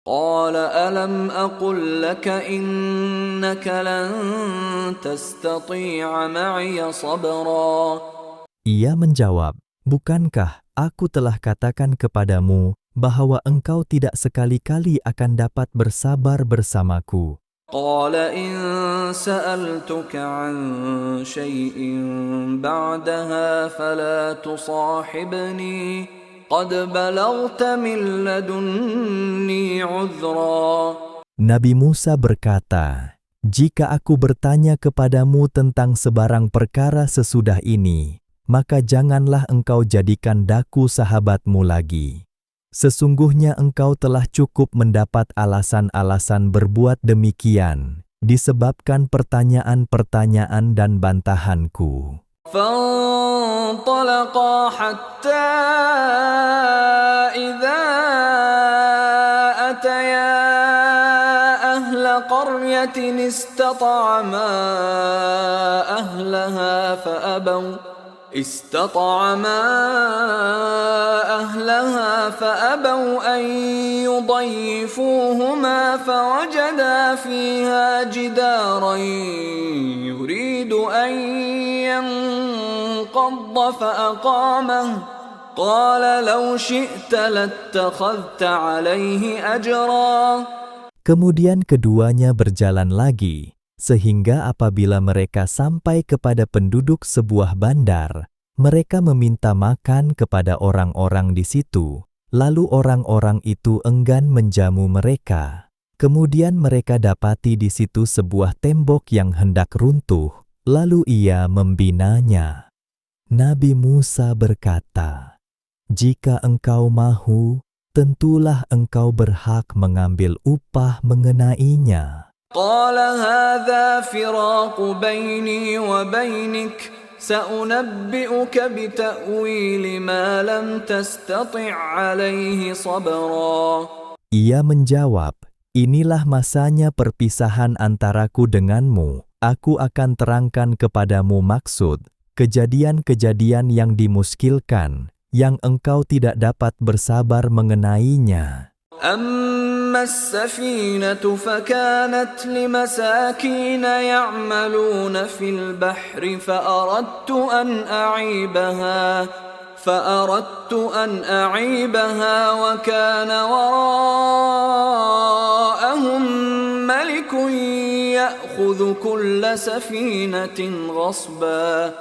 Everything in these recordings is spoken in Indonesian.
قال ألم أقل لك إنك لن تستطيع معي صبرا. Ia menjawab, bukankah aku telah katakan kepadamu bahwa engkau tidak sekali-kali akan dapat bersabar bersamaku? قال إن سألتك عن شيء بعدها فلا تصاحبني قد بلغت من لدني عذرا. Nabi Musa berkata, jika aku bertanya kepadamu tentang sebarang perkara sesudah ini, maka janganlah engkau jadikan daku sahabatmu lagi. Sesungguhnya engkau telah cukup mendapat alasan-alasan berbuat demikian, disebabkan pertanyaan-pertanyaan dan bantahanku. فانطلقا حتى إذا أتيا أهل قرية استطعما أهلها فأبوا أن يضيفوهما فوجدا فيها جدارا يريد أن ينقض فأقامه قال لو شئت لاتخذت عليه أجرا. Kemudian keduanya berjalan lagi, sehingga apabila mereka sampai kepada penduduk sebuah bandar, mereka meminta makan kepada orang-orang di situ, lalu orang-orang itu enggan menjamu mereka. Kemudian mereka dapati di situ sebuah tembok yang hendak runtuh, lalu ia membinanya. Nabi Musa berkata, jika engkau mahu, tentulah engkau berhak mengambil upah mengenainya. قال هذا فراق بيني وبينك سأنبئك بتأويل ما لم تستطع عليه صبرا. Ia menjawab, inilah masanya perpisahan antaraku denganmu. Aku akan terangkan kepadamu maksud, kejadian-kejadian yang dimuskilkan, yang engkau tidak dapat bersabar mengenainya. أما السفينة فكانت لمساكين يعملون في البحر فأردت أن أعيبها وكان وراءهم ملك يأخذ كل سفينة غصبا.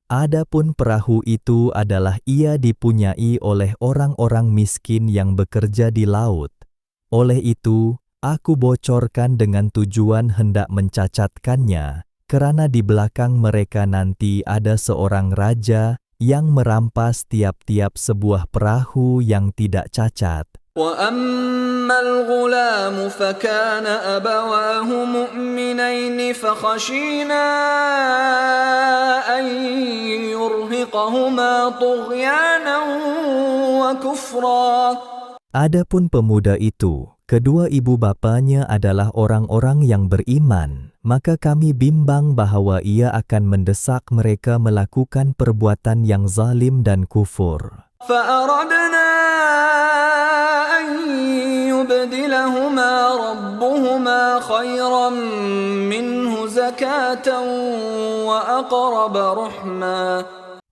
Adapun perahu itu adalah ia dipunyai oleh orang-orang miskin yang bekerja di laut. Oleh itu, aku bocorkan dengan tujuan hendak mencacatkannya, karena di belakang mereka nanti ada seorang raja yang merampas tiap-tiap sebuah perahu yang tidak cacat. وَأَمَّا الْغُلَامُ فَكَانَ أَبَوَاهُ مُؤْمِنَيْنِ فَخَشِينَا أَن يُرْهِقَهُمَا طُغْيَانًا وَكُفْرًا. Adapun pemuda itu, kedua ibu bapanya adalah orang-orang yang beriman, maka kami bimbang bahwa ia akan mendesak mereka melakukan perbuatan yang zalim dan kufur. فَأَرَدْنَا أَن يُبْدِلَهُمَا رَبُّهُمَا خَيْرًا مِّنْهُ زَكَاةً وَأَقْرَبَ رُحْمًا.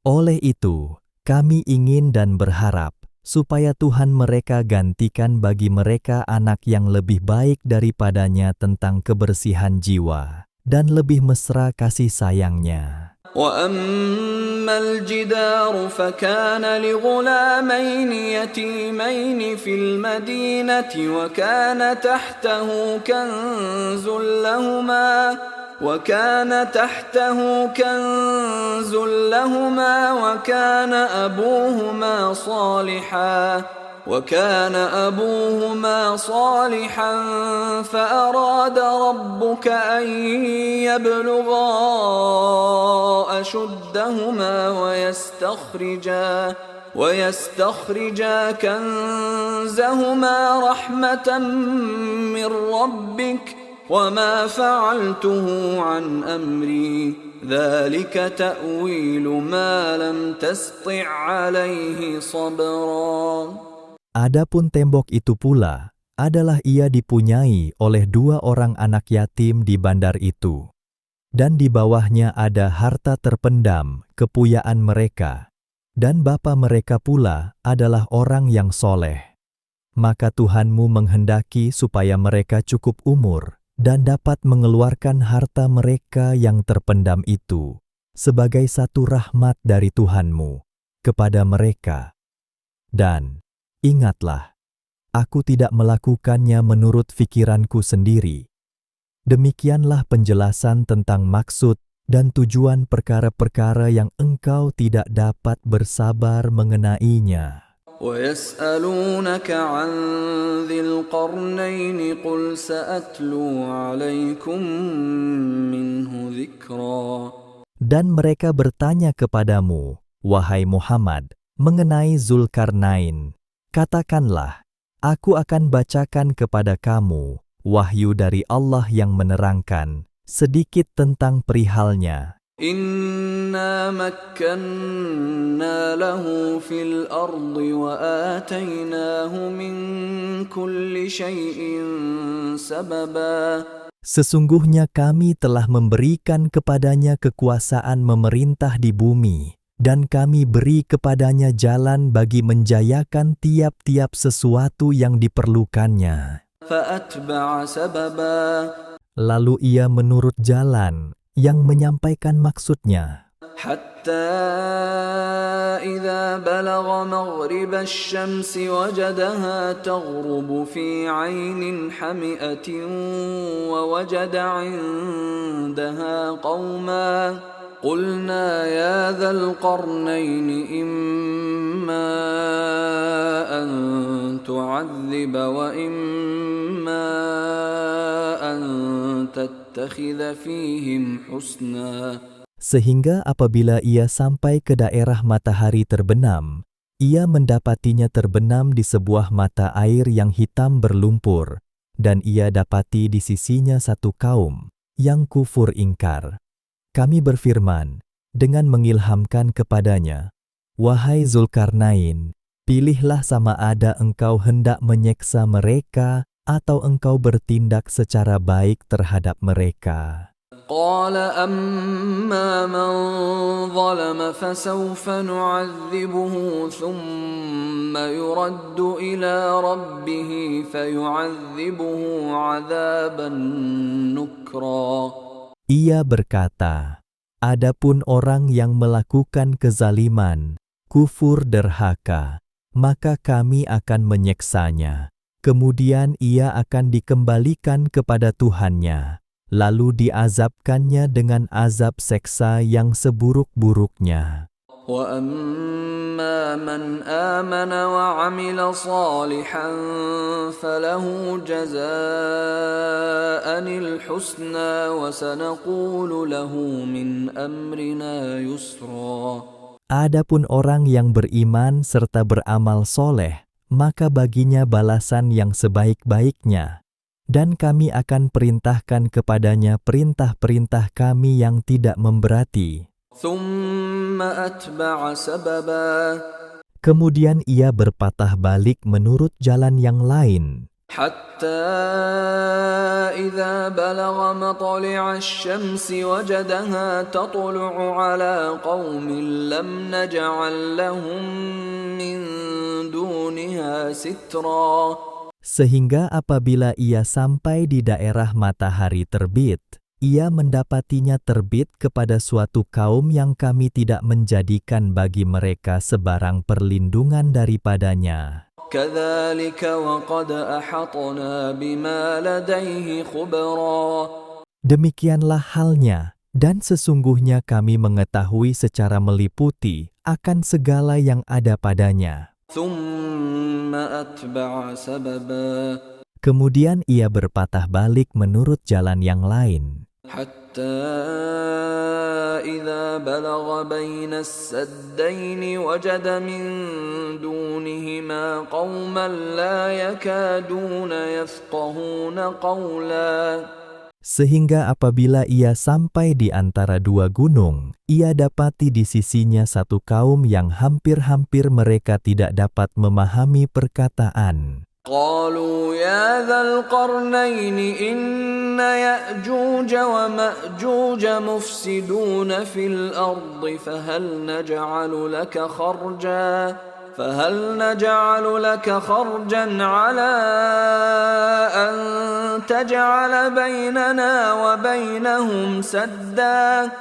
Oleh itu, kami ingin dan berharap supaya Tuhan mereka gantikan bagi mereka anak yang lebih baik daripadanya tentang kebersihan jiwa dan lebih mesra kasih sayangnya. وَأَمَّا الْجِدَارُ فَكَانَ لِغُلَامَيْنِ يَتِيمَيْنِ فِي الْمَدِينَةِ وَكَانَ تَحْتَهُ كَنْزٌ لَهُمَا وكان أبوهما صالحا فأراد ربك أن يبلغا أشدهما ويستخرجا كنزهما رحمة من ربك وما فعلته عن أمري ذلك تأويل ما لم تسطع عليه صبرا. Adapun tembok itu pula adalah ia dipunyai oleh 2 orang anak yatim di bandar itu. Dan di bawahnya ada harta terpendam, kepuyaan mereka. Dan bapa mereka pula adalah orang yang soleh. Maka Tuhanmu menghendaki supaya mereka cukup umur dan dapat mengeluarkan harta mereka yang terpendam itu sebagai satu rahmat dari Tuhanmu kepada mereka. Dan ingatlah, aku tidak melakukannya menurut fikiranku sendiri. Demikianlah penjelasan tentang maksud dan tujuan perkara-perkara yang engkau tidak dapat bersabar mengenainya. وَيَسْأَلُونَكَ عَنْ ذِي الْقَرْنَيْنِ قُلْ سَأَتْلُو عَلَيْكُمْ مِنْهُ ذِكْرًا. Dan mereka bertanya kepadamu, wahai Muhammad, mengenai Zulkarnain. Katakanlah, aku akan bacakan kepada kamu wahyu dari Allah yang menerangkan sedikit tentang perihalnya. Inna makkanna lahu fil ardi wa atainahu min kulli syai'in sababa. Sesungguhnya kami telah memberikan kepadanya kekuasaan memerintah di bumi, dan kami beri kepadanya jalan bagi menjayakan tiap-tiap sesuatu yang diperlukannya. Fa'atba'a sababa. Lalu ia menurut jalan yang menyampaikan maksudnya. Hatta idza balagha maghrib asy-syamsi wajadaha taghrubu fi 'ainin hami'atin wa wajada 'indaha qauman qulna ya dzal qarnaini imma an tu'adziba wa imma an tattakhidha fihim husna. Sehingga apabila ia sampai ke daerah matahari terbenam, ia mendapatinya terbenam di sebuah mata air yang hitam berlumpur, dan ia dapati di sisinya satu kaum yang kufur ingkar. Kami berfirman dengan mengilhamkan kepadanya, wahai Zulkarnain, pilihlah sama ada engkau hendak menyeksa mereka atau engkau bertindak secara baik terhadap mereka. Qala amma man zalama fasawfa nu'adzibuhu thumma yuraddu ila rabbih fayu'adzibuhu 'adzaban nukra. Ia berkata, adapun orang yang melakukan kezaliman, kufur derhaka, maka kami akan menyeksanya. Kemudian ia akan dikembalikan kepada Tuhannya, lalu diazabkannya dengan azab seksa yang seburuk-buruknya. Wa amma man amana wa 'amila shalihan falahu jazaa'anil husna wa sanaqulu lahu min amrina yusra. Adapun orang yang beriman serta beramal soleh, maka baginya balasan yang sebaik-baiknya, dan kami akan perintahkan kepadanya perintah-perintah kami yang tidak memberati. Kemudian ia berpatah balik menurut jalan yang lain. Hatta idza balagha matli'a asy-syamsi wajadaha tatlu'u 'ala qaumin lam naj'al lahum min duniha sitra. Sehingga apabila ia sampai di daerah matahari terbit, ia mendapatinya terbit kepada suatu kaum yang kami tidak menjadikan bagi mereka sebarang perlindungan daripadanya. Kadzalika wa qad ahatna bima ladaihi khubra. Demikianlah halnya, dan sesungguhnya kami mengetahui secara meliputi akan segala yang ada padanya. Kemudian ia berpatah balik menurut jalan yang lain. Hatta idza balagha baina as-saddaini wajada min dunihima qauman la yakaduna yafqahuna qawla. Sehingga apabila ia sampai di antara dua gunung, ia dapati di sisinya satu kaum yang hampir-hampir mereka tidak dapat memahami perkataan. قالوا يا ذا القرنين إن يأجوج ومأجوج مفسدون في الأرض فهل نجعل لك خرجا على أن تجعل بيننا وبينهم سدا.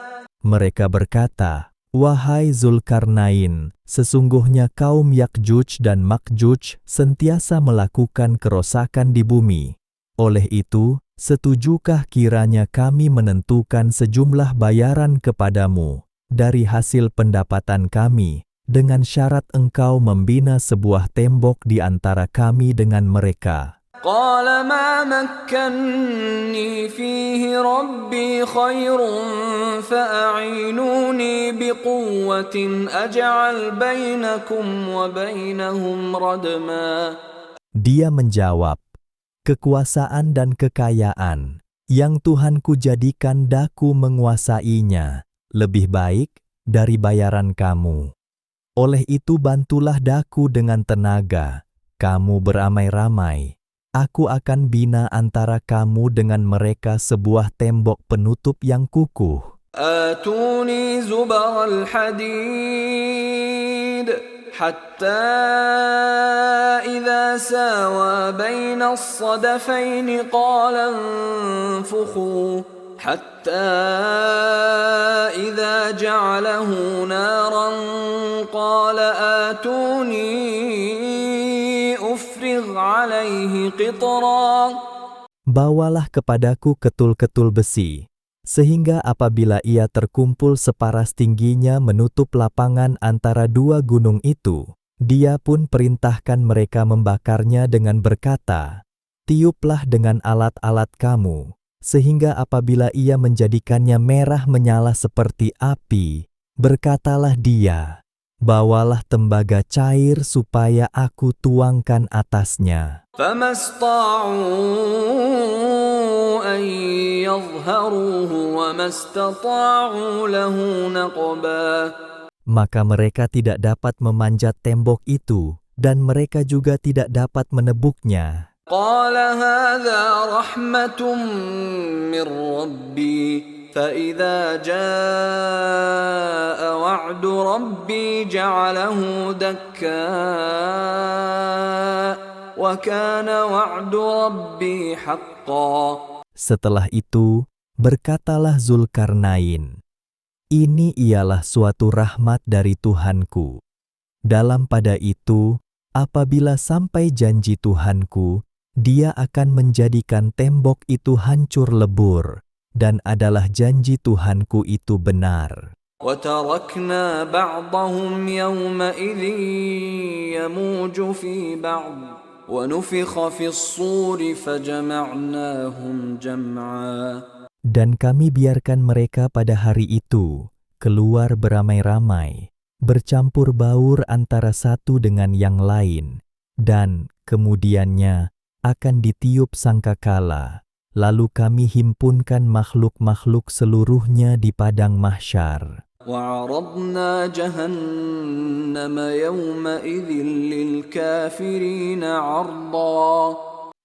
Mereka berkata, "Wahai Zulkarnain, sesungguhnya kaum Yakjuj dan Makjuj sentiasa melakukan kerosakan di bumi. Oleh itu, setujukah kiranya kami menentukan sejumlah bayaran kepadamu dari hasil pendapatan kami, dengan syarat engkau membina sebuah tembok di antara kami dengan mereka?" قال ما مكني فيه ربي خير فأعينوني بقوة أجعل بينكم وبينهم ردما. Dia menjawab, "Kekuasaan dan kekayaan yang Tuhanku jadikan daku menguasainya lebih baik dari bayaran kamu. Oleh itu bantulah daku dengan tenaga, kamu beramai-ramai. Aku akan bina antara kamu dengan mereka sebuah tembok penutup yang kukuh." آتوني زبر الحديد حتى إذا ساوى بين الصدفين قال انفخوا حتى إذا جعله نارا قال آتوني أفرغ عليه قطرا. Bawalah kepadaku ketul-ketul besi, sehingga apabila ia terkumpul separas tingginya menutup lapangan antara dua gunung itu, dia pun perintahkan mereka membakarnya dengan berkata, "Tiuplah dengan alat-alat kamu, sehingga apabila ia menjadikannya merah menyala seperti api, berkatalah dia, bawalah tembaga cair supaya aku tuangkan atasnya." فما استطاعوا أن يظهروه وما استطاعوا له نقبا. Maka mereka tidak dapat memanjat tembok itu, dan mereka juga tidak dapat menebuknya. قال هذا رحمة من ربي فإذا جاء وعد ربي جعله دكا وَكَانَ وَعْدُ رَبِّي حَقًّا. Setelah itu, berkatalah Zulkarnain, "Ini ialah suatu rahmat dari Tuhanku. Dalam pada itu, apabila sampai janji Tuhanku, Dia akan menjadikan tembok itu hancur lebur, dan adalah janji Tuhanku itu benar." وَتَرَكْنَا بَعْضَهُمْ يَوْمَئِذٍ يَمُوجُ فِي بَعْضٍ وَنُفِخَ فِي الصُّورِ فَجَمَعْنَاهُمْ جَمْعًا. Dan kami biarkan mereka pada hari itu keluar beramai-ramai, bercampur baur antara satu dengan yang lain, dan kemudiannya akan ditiup sangkakala, lalu kami himpunkan makhluk-makhluk seluruhnya di padang mahsyar. وَعَرَضْنَا جَهَنَّمَ يَوْمَئِذٍ لِلْكَافِرِينَ عَرْضًا.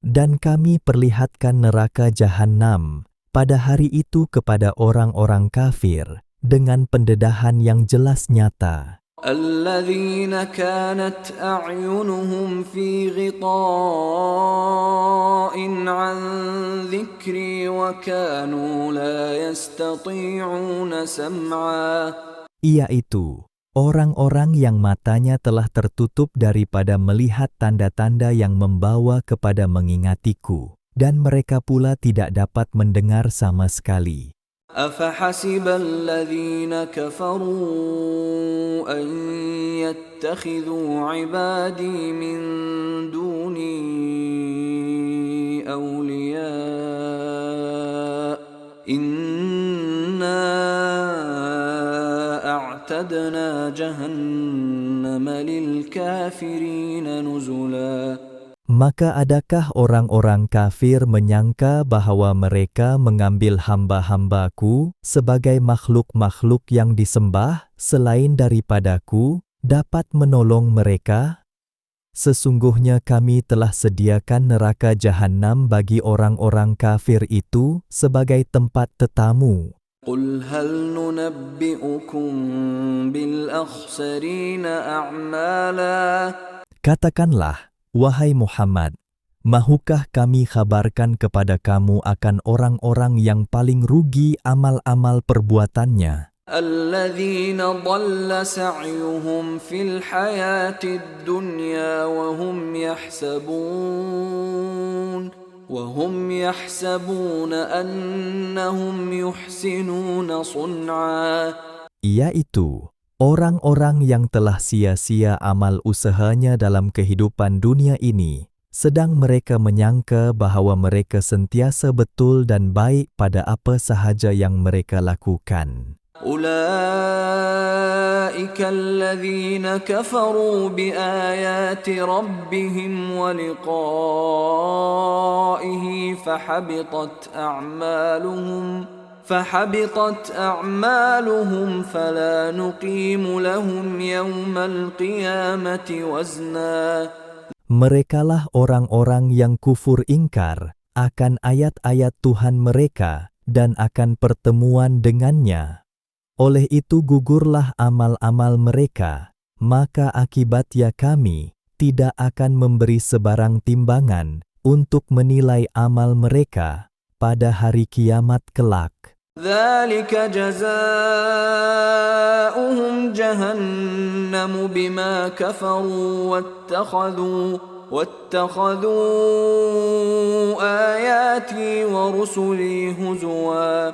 Dan kami perlihatkan neraka Jahannam pada hari itu kepada orang-orang kafir dengan pendedahan yang jelas nyata. الَّذِينَ كَانَتْ أَعْيُنُهُمْ فِي غِطَاءٍ عَنْ ذِكْرِي وَكَانُوا لَا يَسْتَطِيعُونَ سَمْعًا. Yaitu orang-orang yang matanya telah tertutup daripada melihat tanda-tanda yang membawa kepada mengingatiku, dan mereka pula tidak dapat mendengar sama sekali. أَفَحَسِبَ الَّذِينَ كَفَرُوا أَن يَتَّخِذُوا عِبَادِي مِن دُونِي أَوْلِيَاءَ إِنَّا أَعْتَدْنَا جَهَنَّمَ لِلْكَافِرِينَ نُزُلًا. Maka adakah orang-orang kafir menyangka bahwa mereka mengambil hamba-hambaku sebagai makhluk-makhluk yang disembah selain daripadaku dapat menolong mereka? Sesungguhnya kami telah sediakan neraka jahanam bagi orang-orang kafir itu sebagai tempat tetamu. قل هل ننبئكم بالأخسرين أعمالا Katakanlah, wahai Muhammad, mahukah kami kabarkan kepada kamu akan orang-orang yang paling rugi amal-amal perbuatannya? الذين ضل سعيهم في الحياة الدنيا وهم يحسبون أنهم يحسنون صنعا. Yaitu orang-orang yang telah sia-sia amal usahanya dalam kehidupan dunia ini, sedang mereka menyangka bahwa mereka sentiasa betul dan baik pada apa sahaja yang mereka lakukan. أولئك الذين كفروا بآيات ربهم ولقائه فحبطت أعمالهم فلا نقيم لهم يوم القيامة وزنا. Merekalah orang-orang yang kufur ingkar akan ayat-ayat Tuhan mereka dan akan pertemuan dengannya. Oleh itu gugurlah amal-amal mereka, maka akibatnya kami tidak akan memberi sebarang timbangan untuk menilai amal mereka pada hari kiamat kelak. ذلك جزاؤهم جهنم بما كفروا واتخذوا آياتي ورسلي هزوا.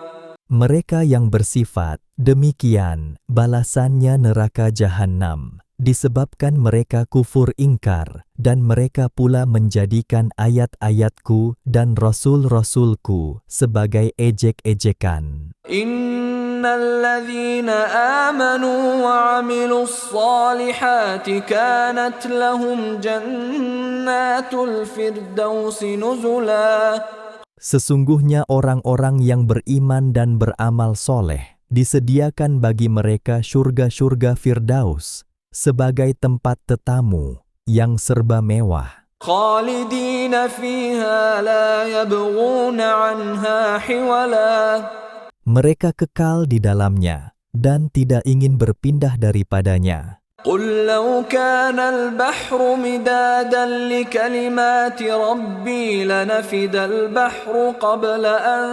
Mereka yang bersifat demikian, balasannya neraka jahanam, disebabkan mereka kufur ingkar, dan mereka pula menjadikan ayat-ayatku dan rasul-rasulku sebagai ejek-ejekan. Innal ladzina amanu wa 'amilus solihati kanat lahum jannatul firdausi nuzula. Sesungguhnya orang-orang yang beriman dan beramal soleh disediakan bagi mereka syurga-syurga Firdaus sebagai tempat tetamu yang serba mewah. Khalidina fiha la yabghuna 'anha hiwala. Mereka kekal di dalamnya dan tidak ingin berpindah daripadanya. قل لو كان البحر مدادا لكلمات ربي لنفد البحر قبل أن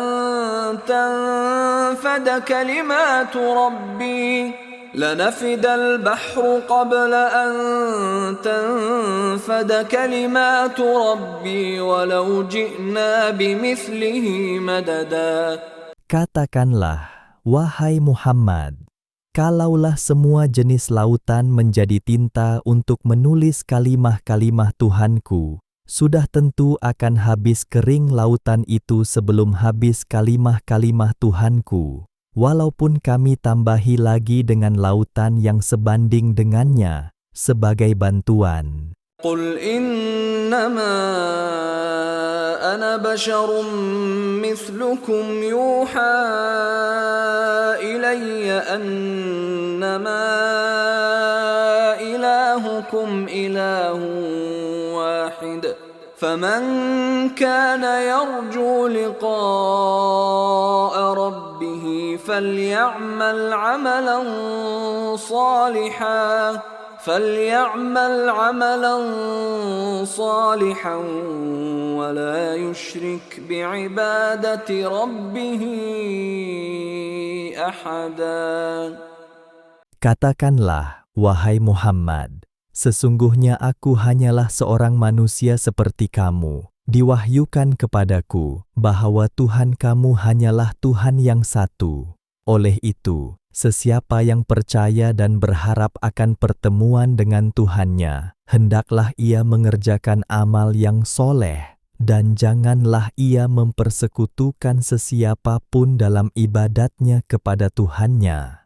تنفد كلمات ربي ولو جئنا بمثله مددا. Katakanlah, wahai Muhammad, kalaulah semua jenis lautan menjadi tinta untuk menulis kalimah-kalimah Tuhanku, sudah tentu akan habis kering lautan itu sebelum habis kalimah-kalimah Tuhanku, walaupun kami tambahi lagi dengan lautan yang sebanding dengannya sebagai bantuan. Qul innama ana basyarum mithlukum yuha ilayya annama ilahukum ilahun wahid faman kana yarju liqa'a rabbih faly'amal 'amalan صالحا ولا يشرك بعبادة ربه أحدا. Katakanlah, wahai Muhammad, sesungguhnya aku hanyalah seorang manusia seperti kamu. Diwahyukan kepadaku bahwa Tuhan kamu hanyalah Tuhan yang satu. Oleh itu, sesiapa yang percaya dan berharap akan pertemuan dengan Tuhannya, hendaklah ia mengerjakan amal yang soleh, dan janganlah ia mempersekutukan sesiapa pun dalam ibadatnya kepada Tuhannya.